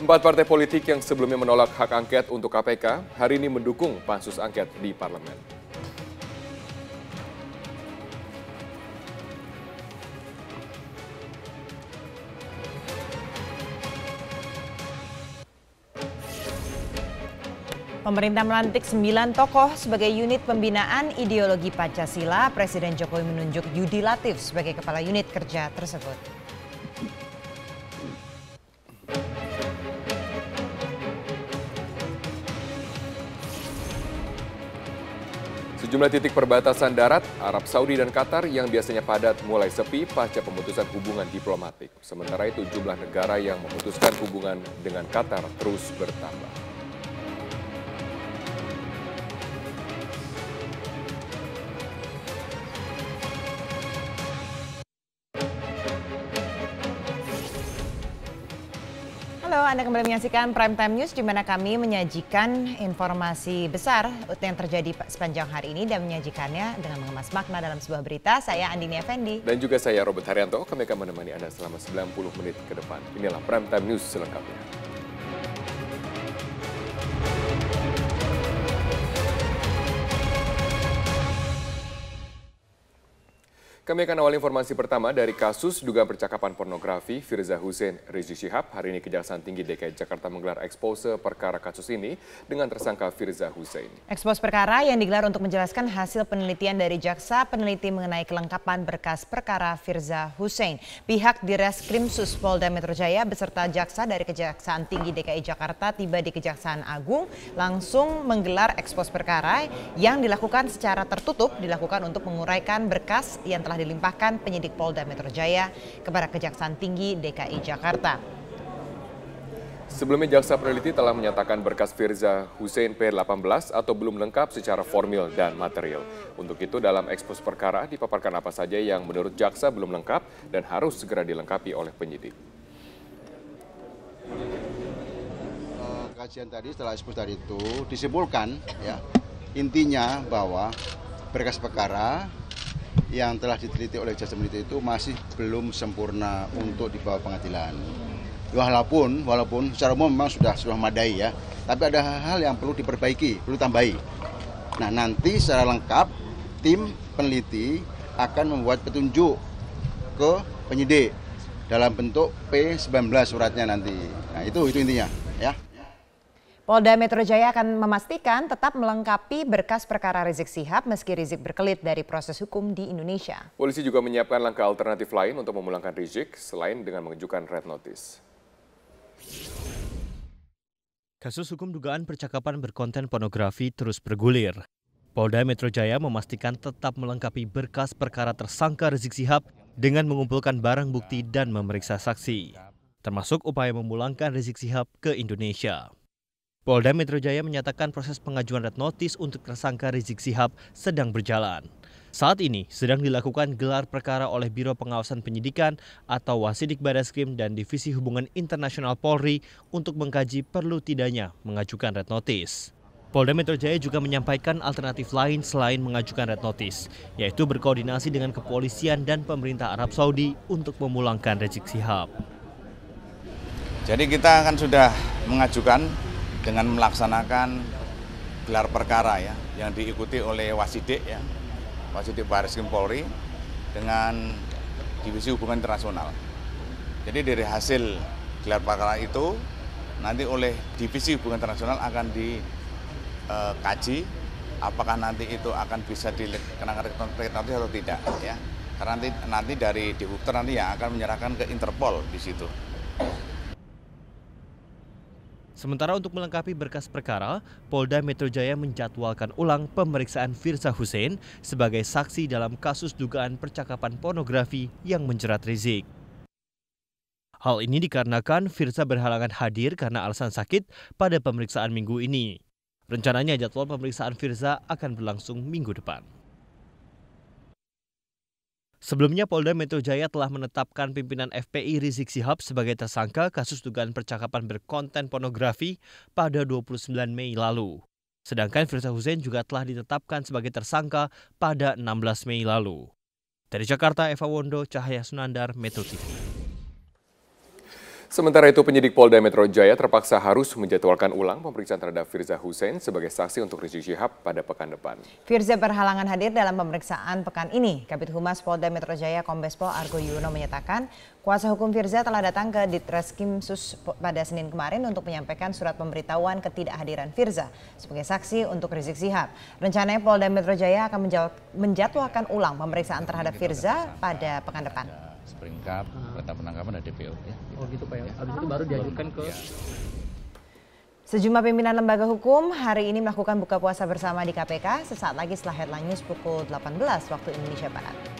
Empat partai politik yang sebelumnya menolak hak angket untuk KPK hari ini mendukung pansus angket di parlemen. Pemerintah melantik 9 tokoh sebagai unit pembinaan ideologi Pancasila. Presiden Jokowi menunjuk Yudi Latif sebagai kepala unit kerja tersebut. Sejumlah titik perbatasan darat, Arab Saudi dan Qatar yang biasanya padat mulai sepi pasca pemutusan hubungan diplomatik. Sementara itu jumlah negara yang memutuskan hubungan dengan Qatar terus bertambah. Halo, Anda kembali menyaksikan Prime Time News di mana kami menyajikan informasi besar yang terjadi sepanjang hari ini dan menyajikannya dengan mengemas makna dalam sebuah berita. Saya Andini Effendi. Dan juga saya Robert Haryanto, kami akan menemani Anda selama 90 menit ke depan. Inilah Prime Time News selengkapnya. Kami akan awal informasi pertama dari kasus dugaan percakapan pornografi Firza Hussein Rizik Syihab. Hari ini Kejaksaan Tinggi DKI Jakarta menggelar ekspose perkara kasus ini dengan tersangka Firza Hussein. Ekspos perkara yang digelar untuk menjelaskan hasil penelitian dari jaksa peneliti mengenai kelengkapan berkas perkara Firza Hussein. Pihak Direskrimsus Polda Metro Jaya beserta jaksa dari Kejaksaan Tinggi DKI Jakarta tiba di Kejaksaan Agung langsung menggelar ekspos perkara yang dilakukan secara tertutup, dilakukan untuk menguraikan berkas yang telah dilimpahkan penyidik Polda Metro Jaya kepada Kejaksaan Tinggi DKI Jakarta. Sebelumnya jaksa peneliti telah menyatakan berkas Firza Hussein P18 atau belum lengkap secara formil dan material. Untuk itu dalam ekspos perkara dipaparkan apa saja yang menurut jaksa belum lengkap dan harus segera dilengkapi oleh penyidik. Kajian tadi setelah ekspos tadi itu disimpulkan ya intinya bahwa berkas perkara yang telah diteliti oleh jaksa peneliti itu masih belum sempurna untuk dibawa pengadilan. Walaupun secara umum memang sudah madai ya, tapi ada hal-hal yang perlu diperbaiki, perlu tambahi. Nah nanti secara lengkap tim peneliti akan membuat petunjuk ke penyidik dalam bentuk P19 suratnya nanti. Nah itu intinya ya. Polda Metro Jaya akan memastikan tetap melengkapi berkas perkara Rizik Syihab meski Rizik berkelit dari proses hukum di Indonesia. Polisi juga menyiapkan langkah alternatif lain untuk memulangkan Rizik selain dengan mengajukan red notice. Kasus hukum dugaan percakapan berkonten pornografi terus bergulir. Polda Metro Jaya memastikan tetap melengkapi berkas perkara tersangka Rizik Syihab dengan mengumpulkan barang bukti dan memeriksa saksi, termasuk upaya memulangkan Rizik Syihab ke Indonesia. Polda Metro Jaya menyatakan proses pengajuan red notice untuk tersangka Rizik Syihab sedang berjalan. Saat ini sedang dilakukan gelar perkara oleh Biro Pengawasan Penyidikan atau Wasidik Barreskrim dan Divisi Hubungan Internasional Polri untuk mengkaji perlu tidaknya mengajukan red notice. Polda Metro Jaya juga menyampaikan alternatif lain selain mengajukan red notice, yaitu berkoordinasi dengan kepolisian dan pemerintah Arab Saudi untuk memulangkan Rizik Syihab. Jadi kita akan sudah mengajukan dengan melaksanakan gelar perkara ya yang diikuti oleh Wasidik ya, Wasidik Barreskrim Polri dengan Divisi Hubungan Internasional. Jadi dari hasil gelar perkara itu nanti oleh Divisi Hubungan Internasional akan dikaji apakah nanti itu akan bisa dikenakan red notice atau tidak ya. Karena nanti dari Dihubter nanti yang akan menyerahkan ke Interpol di situ. Sementara untuk melengkapi berkas perkara, Polda Metro Jaya menjadwalkan ulang pemeriksaan Firza Hussein sebagai saksi dalam kasus dugaan percakapan pornografi yang menjerat Rizik. Hal ini dikarenakan Firza berhalangan hadir karena alasan sakit pada pemeriksaan minggu ini. Rencananya jadwal pemeriksaan Firza akan berlangsung minggu depan. Sebelumnya Polda Metro Jaya telah menetapkan pimpinan FPI Rizik Syihab sebagai tersangka kasus dugaan percakapan berkonten pornografi pada 29 Mei lalu. Sedangkan Firza Hussein juga telah ditetapkan sebagai tersangka pada 16 Mei lalu. Dari Jakarta, Eva Wondo, Cahaya Sunandar, Metro TV. Sementara itu, penyidik Polda Metro Jaya terpaksa harus menjadwalkan ulang pemeriksaan terhadap Firza Hussein sebagai saksi untuk Rizik Syihab pada pekan depan. Firza berhalangan hadir dalam pemeriksaan pekan ini. Kabid Humas Polda Metro Jaya Kombes Pol Argo Yuwono menyatakan kuasa hukum Firza telah datang ke Ditreskrimsus pada Senin kemarin untuk menyampaikan surat pemberitahuan ketidakhadiran Firza sebagai saksi untuk Rizik Syihab. Rencananya Polda Metro Jaya akan menjadwalkan ulang pemeriksaan terhadap Firza pada pekan depan. Seperingkat, perintah penangkapan dan DPO. Ya. Oh gitu Pak ya, habis itu baru diajukan ke... Sejumlah pimpinan lembaga hukum hari ini melakukan buka puasa bersama di KPK sesaat lagi setelah headline news pukul 18 waktu Indonesia Barat.